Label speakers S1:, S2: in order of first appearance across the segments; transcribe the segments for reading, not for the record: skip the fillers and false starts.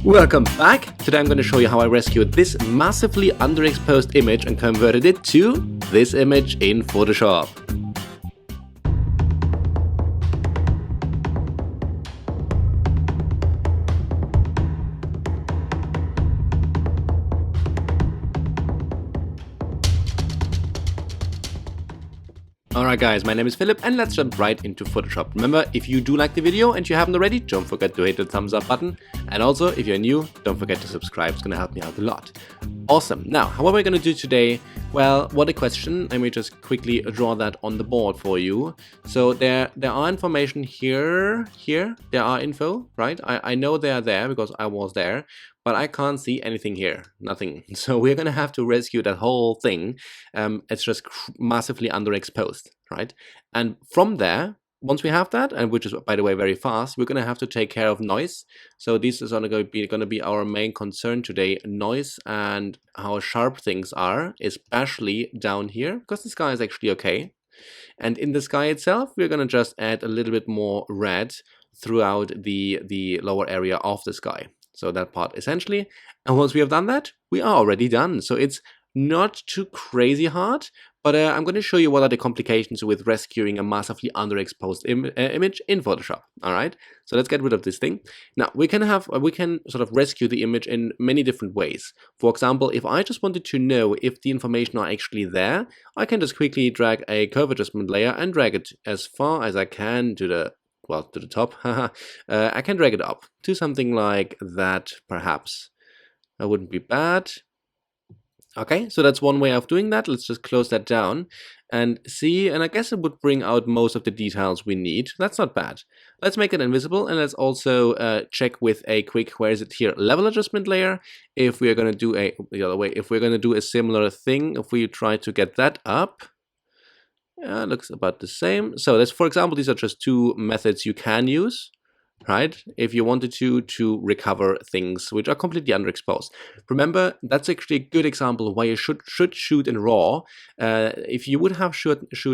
S1: Welcome back! Today I'm going to show you how I rescued this massively underexposed image and converted it to this image in Photoshop. Alright guys, my name is Philip and let's jump right into Photoshop. Remember, if you do like the video and you haven't already, don't forget to hit the thumbs up button. And also, if you're new, don't forget to subscribe, it's going to help me out a lot. Awesome. Now, what are we going to do today? Well, what a question. Let me just quickly draw that on the board for you. So there are information here, there are info, right? I know they are there because I was there. But I can't see anything here, nothing. So we're gonna have to rescue that whole thing. It's just massively underexposed, right? And from there, once we have that, and which is by the way very fast, we're gonna have to take care of noise. So this is gonna be our main concern today: noise and how sharp things are, especially down here, because the sky is actually okay. And in the sky itself, we're gonna just add a little bit more red throughout the lower area of the sky. So that part essentially, and once we have done that, we are already done. So it's not too crazy hard, but I'm going to show you what are the complications with rescuing a massively underexposed image in Photoshop. All right, so let's get rid of this thing. Now we can sort of rescue the image in many different ways. For example, if I just wanted to know if the information are actually there, I can just quickly drag a curve adjustment layer and drag it as far as I can to the top. I can drag it up to something like that, perhaps. That wouldn't be bad. Okay, so that's one way of doing that. Let's just close that down and see, and I guess it would bring out most of the details we need. That's not bad. Let's make it invisible, and let's also check with a quick, where is it here, level adjustment layer. If we are going to do the other way, if we're going to do a similar thing, if we try to get that up, looks about the same. So that's, for example, these are just two methods you can use, right? If you wanted to recover things which are completely underexposed. Remember, that's actually a good example of why you should shoot in RAW. If you would have if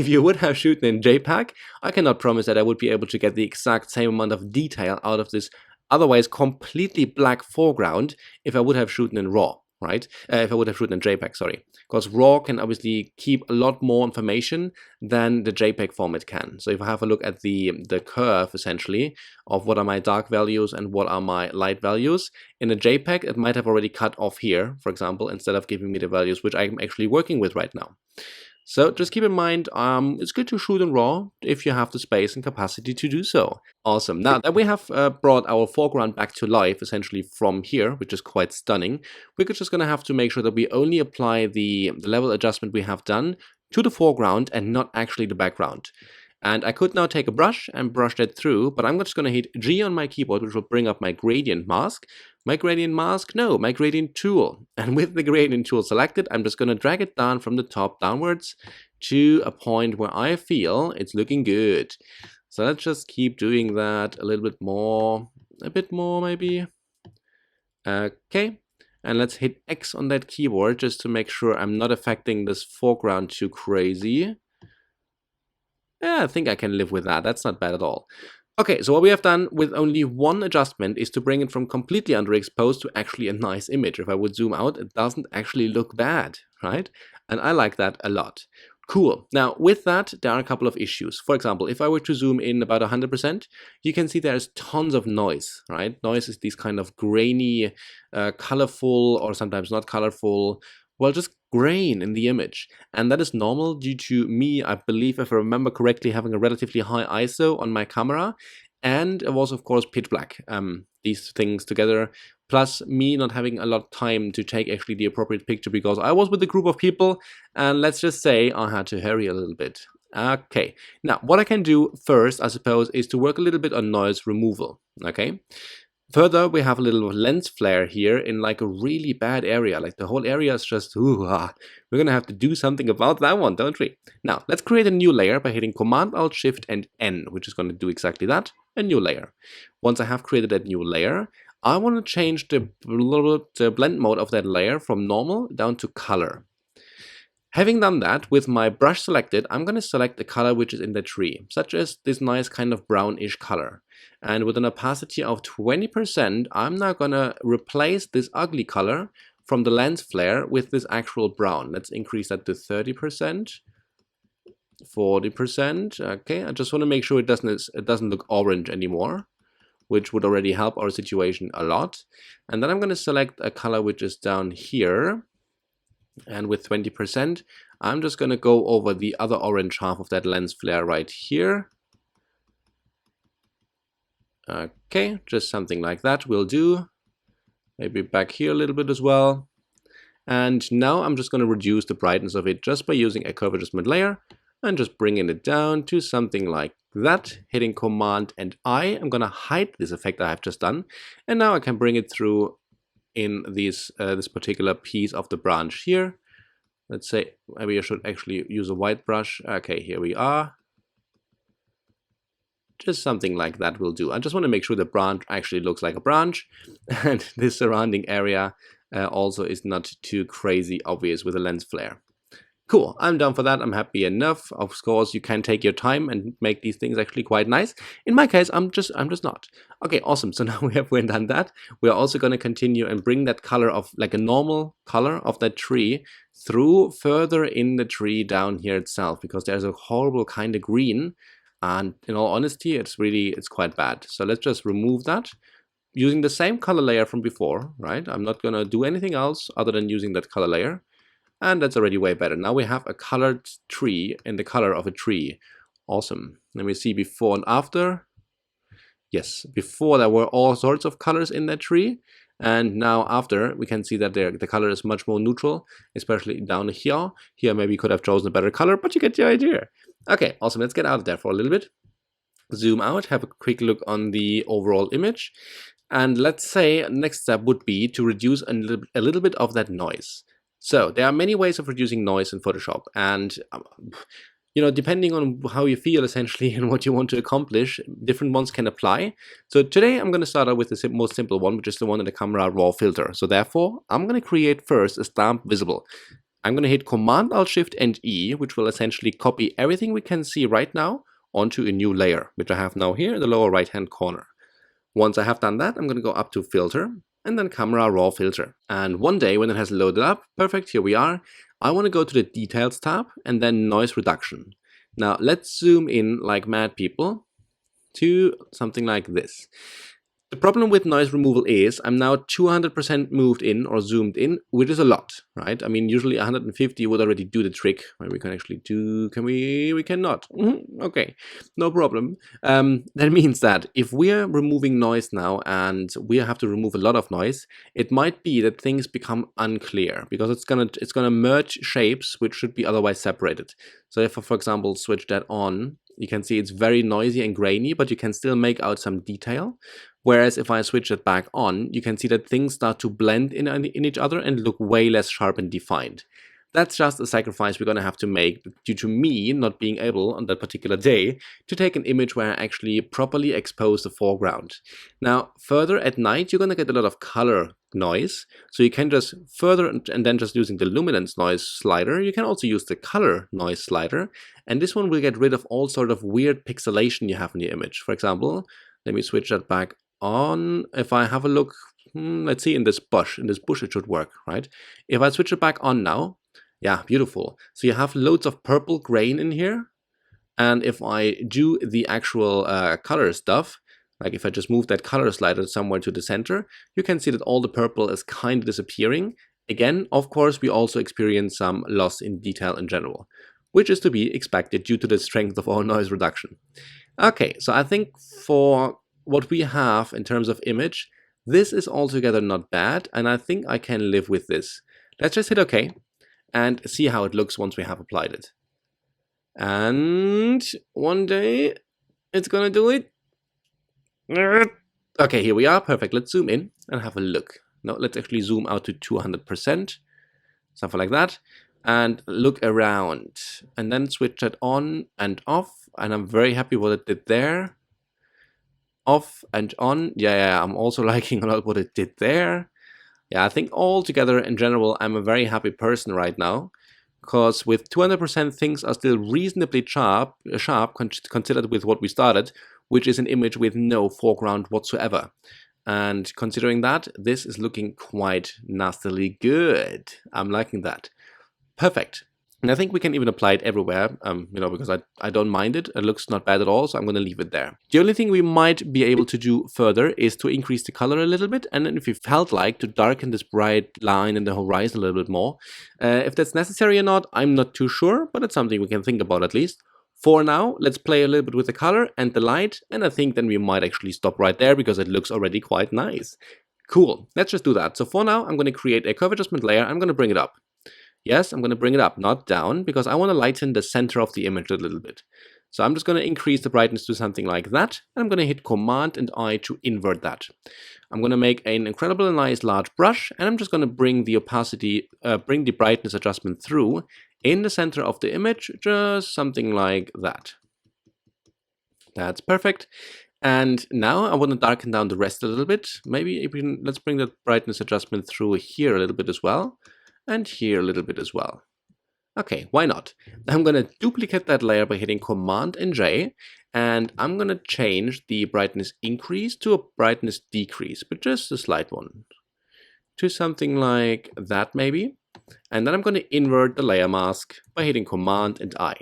S1: you would have shot in JPEG, I cannot promise that I would be able to get the exact same amount of detail out of this otherwise completely black foreground if I would have shot in RAW. Right? If I would have shot in JPEG, sorry, because RAW can obviously keep a lot more information than the JPEG format can. So if I have a look at the curve essentially of what are my dark values and what are my light values in a JPEG, it might have already cut off here, for example, instead of giving me the values which I'm actually working with right now. So just keep in mind, it's good to shoot in RAW if you have the space and capacity to do so. Awesome. Now that we have brought our foreground back to life, essentially from here, which is quite stunning, we're just going to have to make sure that we only apply the level adjustment we have done to the foreground and not actually the background. And I could now take a brush and brush that through, but I'm just going to hit G on my keyboard, which will bring up my gradient mask. My gradient tool. And with the gradient tool selected, I'm just going to drag it down from the top downwards to a point where I feel it's looking good. So let's just keep doing that a bit more maybe. Okay. And let's hit X on that keyboard just to make sure I'm not affecting this foreground too crazy. Yeah, I think I can live with that. That's not bad at all. Okay, so what we have done with only one adjustment is to bring it from completely underexposed to actually a nice image. If I would zoom out, it doesn't actually look bad, right? And I like that a lot. Cool. Now, with that, there are a couple of issues. For example, if I were to zoom in about 100%, you can see there's tons of noise, right? Noise is these kind of grainy, colorful, or sometimes not colorful, well, just grain in the image. And that is normal due to me, I believe, if I remember correctly, having a relatively high ISO on my camera. And it was, of course, pitch black. These things together, plus me not having a lot of time to take actually the appropriate picture because I was with a group of people, and let's just say I had to hurry a little bit. Okay, now what I can do first, I suppose, is to work a little bit on noise removal, okay? Further, we have a little lens flare here in like a really bad area. Like the whole area is just, we're gonna have to do something about that one, don't we? Now, let's create a new layer by hitting Command, Alt, Shift, and N, which is gonna do exactly that, a new layer. Once I have created that new layer, I wanna change the blend mode of that layer from normal down to color. Having done that, with my brush selected, I'm going to select the color which is in the tree, such as this nice kind of brownish color. And with an opacity of 20%, I'm now gonna replace this ugly color from the lens flare with this actual brown. Let's increase that to 30%, 40%. Okay, I just want to make sure it doesn't look orange anymore, which would already help our situation a lot. And then I'm going to select a color which is down here, and with 20%, I'm just going to go over the other orange half of that lens flare right here. Okay, just something like that will do. Maybe back here a little bit as well. And now I'm just going to reduce the brightness of it just by using a curve adjustment layer and just bringing it down to something like that. Hitting Command and I, I'm going to hide this effect that I've just done. And now I can bring it through in this particular piece of the branch here. Let's say maybe I should actually use a white brush. Okay, here we are. Just something like that will do. I just want to make sure the branch actually looks like a branch, and this surrounding area also is not too crazy obvious with a lens flare. Cool, I'm done for that. I'm happy enough. Of course, you can take your time and make these things actually quite nice. In my case, I'm just not. Okay, awesome. So now we've done that. We're also going to continue and bring that color of like a normal color of that tree through further in the tree down here itself, because there's a horrible kind of green. And in all honesty, it's quite bad. So let's just remove that using the same color layer from before, right? I'm not gonna do anything else other than using that color layer. And that's already way better. Now we have a colored tree in the color of a tree. Awesome. Let me see before and after. Yes, before there were all sorts of colors in that tree. And now after, we can see that the color is much more neutral, especially down here. Here maybe you could have chosen a better color, but you get the idea. Okay, awesome. Let's get out of there for a little bit. Zoom out, have a quick look on the overall image. And let's say next step would be to reduce a little bit of that noise. So there are many ways of reducing noise in Photoshop. And you know, depending on how you feel essentially and what you want to accomplish, different ones can apply. So today I'm going to start out with the most simple one, which is the one in the camera raw filter. So therefore, I'm going to create first a stamp visible. I'm going to hit Command Alt Shift and E, which will essentially copy everything we can see right now onto a new layer, which I have now here in the lower right hand corner. Once I have done that, I'm going to go up to Filter and then Camera Raw Filter. And one day when it has loaded up, perfect, here we are, I want to go to the Details tab and then Noise Reduction. Now let's zoom in like mad people to something like this. The problem with noise removal is I'm now 200% moved in or zoomed in, which is a lot, right? I mean, usually 150 would already do the trick. We can actually do, can we? We cannot. Okay, no problem. That means that if we're removing noise now and we have to remove a lot of noise, it might be that things become unclear because it's gonna merge shapes which should be otherwise separated. So if I, for example, switch that on, you can see it's very noisy and grainy, but you can still make out some detail. Whereas if I switch it back on, you can see that things start to blend in each other and look way less sharp and defined. That's just a sacrifice we're going to have to make due to me not being able on that particular day to take an image where I actually properly expose the foreground. Now, further at night, you're going to get a lot of color noise. So you can just further, and then just using the luminance noise slider, you can also use the color noise slider. And this one will get rid of all sort of weird pixelation you have in your image. For example, let me switch that back on. If I have a look, let's see, in this bush it should work, right? If I switch it back on now, yeah, beautiful. So you have loads of purple grain in here. And if I do the actual color stuff, like if I just move that color slider somewhere to the center, you can see that all the purple is kind of disappearing. Again, of course, we also experience some loss in detail in general, which is to be expected due to the strength of our noise reduction. Okay, so I think for what we have in terms of image, this is altogether not bad, and I think I can live with this. Let's just hit OK and see how it looks once we have applied it. And one day it's gonna do it. Okay, here we are, perfect. Let's zoom in and have a look. No, let's actually zoom out to 200%, something like that, and look around, and then switch it on and off, and I'm very happy what it did there. Off and on, yeah, I'm also liking a lot what it did there. Yeah, I think altogether in general, I'm a very happy person right now, because with 200% things are still reasonably sharp considered with what we started, which is an image with no foreground whatsoever. And considering that, this is looking quite nastily good. I'm liking that. Perfect. And I think we can even apply it everywhere, because I don't mind it. It looks not bad at all, so I'm going to leave it there. The only thing we might be able to do further is to increase the color a little bit, and then if you felt like to darken this bright line in the horizon a little bit more. If that's necessary or not, I'm not too sure, but it's something we can think about at least. For now, let's play a little bit with the color and the light, and I think then we might actually stop right there because it looks already quite nice. Cool, let's just do that. So for now, I'm going to create a curve adjustment layer. I'm going to bring it up. Yes, I'm going to bring it up, not down, because I want to lighten the center of the image a little bit. So I'm just going to increase the brightness to something like that, and I'm going to hit Command and I to invert that. I'm going to make an incredibly nice large brush, and I'm just going to bring the opacity, bring the brightness adjustment through in the center of the image, just something like that. That's perfect. And now I want to darken down the rest a little bit. Maybe let's bring the brightness adjustment through here a little bit as well. And here a little bit as well. Okay, why not? I'm going to duplicate that layer by hitting Command and J, and I'm going to change the brightness increase to a brightness decrease, but just a slight one, to something like that maybe. And then I'm going to invert the layer mask by hitting Command and I.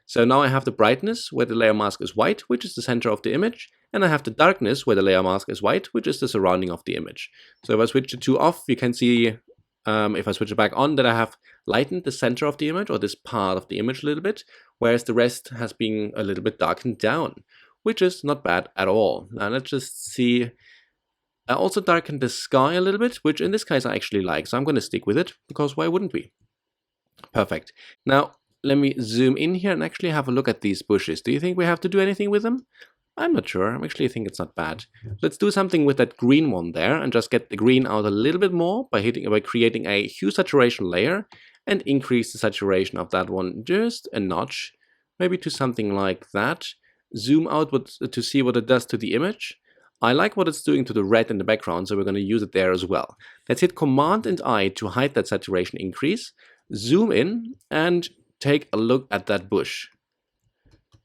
S1: So now I have the brightness where the layer mask is white, which is the center of the image, and I have the darkness where the layer mask is white, which is the surrounding of the image. So if I switch the two off, you can see if I switch it back on, that I have lightened the center of the image, or this part of the image a little bit, whereas the rest has been a little bit darkened down, which is not bad at all. Now let's just see. I also darkened the sky a little bit, which in this case I actually like, so I'm going to stick with it, because why wouldn't we? Perfect. Now let me zoom in here and actually have a look at these bushes. Do you think we have to do anything with them? I'm not sure. I actually think it's not bad. Let's do something with that green one there and just get the green out a little bit more by creating a hue saturation layer and increase the saturation of that one just a notch, maybe to something like that. Zoom out to see what it does to the image. I like what it's doing to the red in the background, so we're going to use it there as well. Let's hit Command and I to hide that saturation increase. Zoom in and take a look at that bush.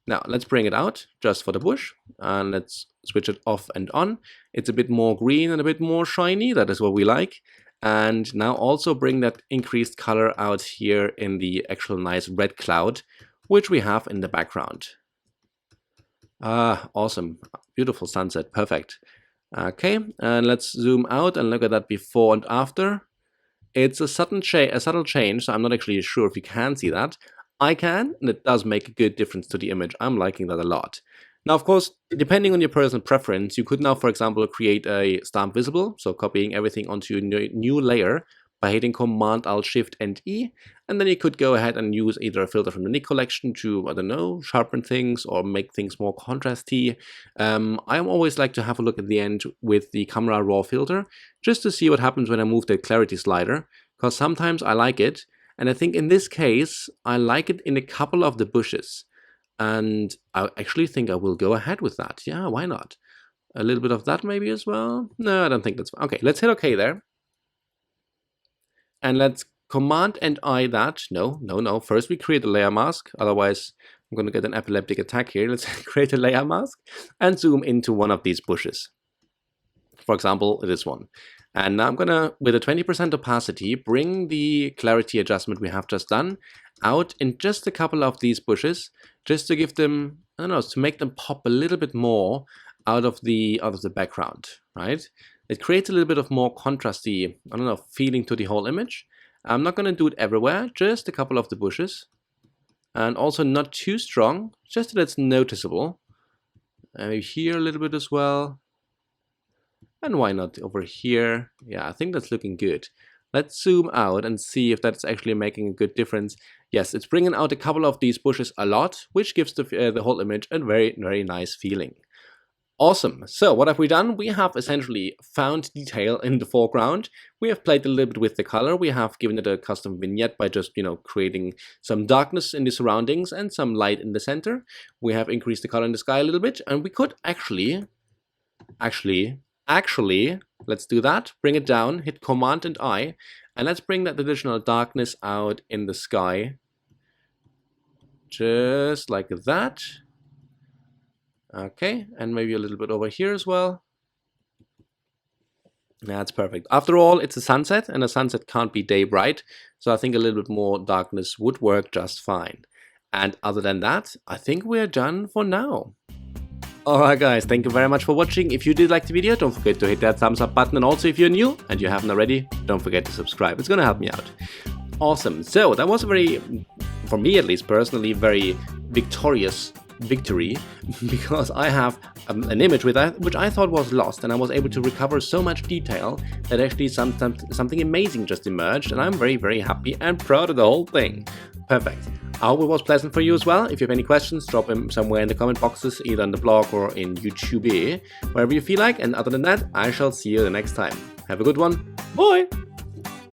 S1: Now let's bring it out just for the bush, and let's switch it off and on. It's a bit more green and a bit more shiny. That is what we like. And now also bring that increased color out here in the actual nice red cloud, which we have in the background. Ah, awesome. Beautiful sunset. Perfect. Okay, and let's zoom out and look at that before and after. It's a subtle change, so I'm not actually sure if you can see that. I can, and it does make a good difference to the image. I'm liking that a lot. Now, of course, depending on your personal preference, you could now, for example, create a stamp visible, so copying everything onto a new layer by hitting Command, Alt, Shift, and E, and then you could go ahead and use either a filter from the Nick collection to, I don't know, sharpen things or make things more contrasty. I always like to have a look at the end with the Camera Raw filter, just to see what happens when I move the clarity slider, because sometimes I like it. And I think in this case, I like it in a couple of the bushes. And I actually think I will go ahead with that. Yeah, why not? A little bit of that maybe as well? No, I don't think that's... Okay, let's hit OK there. And let's Command and I that. No. First we create a layer mask. Otherwise, I'm going to get an epileptic attack here. Let's create a layer mask and zoom into one of these bushes. For example, this one. And now I'm going to, with a 20% opacity, bring the clarity adjustment we have just done out in just a couple of these bushes, just to give them, I don't know, to make them pop a little bit more out of the background, right? It creates a little bit of more contrasty, I don't know, feeling to the whole image. I'm not going to do it everywhere, just a couple of the bushes. And also not too strong, just that it's noticeable. Maybe here a little bit as well. And why not over here? Yeah, I think that's looking good. Let's zoom out and see if that's actually making a good difference. Yes, it's bringing out a couple of these bushes a lot, which gives the whole image a very, very nice feeling. Awesome. So what have we done? We have essentially found detail in the foreground. We have played a little bit with the color. We have given it a custom vignette by just, creating some darkness in the surroundings and some light in the center. We have increased the color in the sky a little bit, and we could actually, let's do that. Bring it down, hit Command and I, and let's bring that additional darkness out in the sky. Just like that. Okay, and maybe a little bit over here as well. That's perfect. After all, it's a sunset, and a sunset can't be day bright, so I think a little bit more darkness would work just fine. And other than that, I think we're done for now. Alright guys, thank you very much for watching. If you did like the video, don't forget to hit that thumbs up button, and also if you're new and you haven't already, don't forget to subscribe. It's gonna help me out. Awesome. So that was a very, for me at least personally, very victorious victory, because I have an image which I thought was lost, and I was able to recover so much detail that actually something amazing just emerged, and I'm very, very happy and proud of the whole thing. Perfect. I hope it was pleasant for you as well. If you have any questions, drop them somewhere in the comment boxes, either on the blog or in YouTube, wherever you feel like. And other than that, I shall see you the next time. Have a good one. Bye!